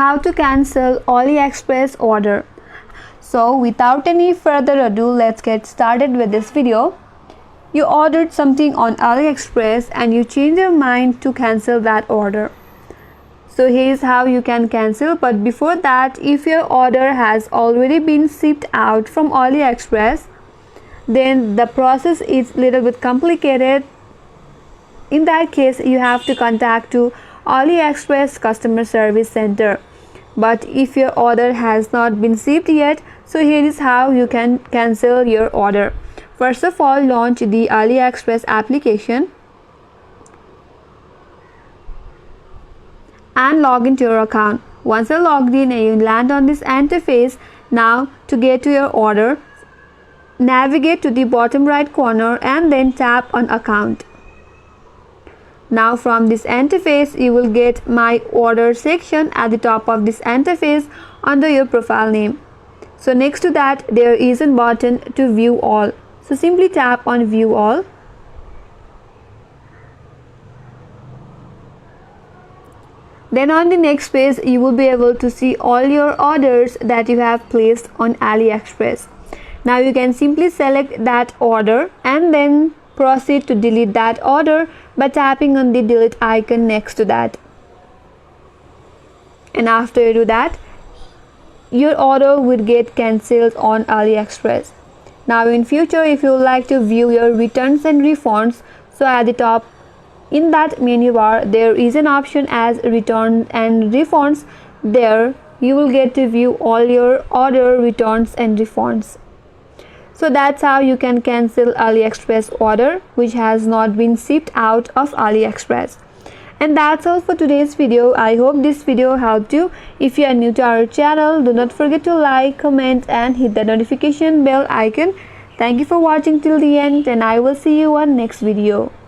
how to cancel AliExpress order. So without any further ado, let's get started with this video. You ordered something on AliExpress and you change your mind to cancel that order. So here's how you can cancel, but before that, if your order has already been shipped out from AliExpress, then the process is a little bit complicated. In that case, you have to contact to AliExpress customer service center. But if your order has not been shipped yet, so here is how you can cancel your order. First of all, launch the AliExpress application and log into your account. Once you're logged in and you land on this interface, now to get to your order, navigate to the bottom right corner and then tap on account. Now from this interface, you will get my order section at the top of this interface under your profile name. So next to that, there is a button to view all. So simply tap on view all. Then on the next page, you will be able to see all your orders that you have placed on AliExpress. Now you can simply select that order and then proceed to delete that order by tapping on the delete icon next to that. And after you do that, your order would get cancelled on AliExpress. Now in future, if you would like to view your returns and refunds, so at the top in that menu bar, there is an option as return and refunds. There you will get to view all your order returns and refunds. So that's how you can cancel AliExpress order which has not been shipped out of AliExpress. And that's all for today's video. I hope this video helped you. If you are new to our channel, do not forget to like, comment and hit the notification bell icon. Thank you for watching till the end, and I will see you on next video.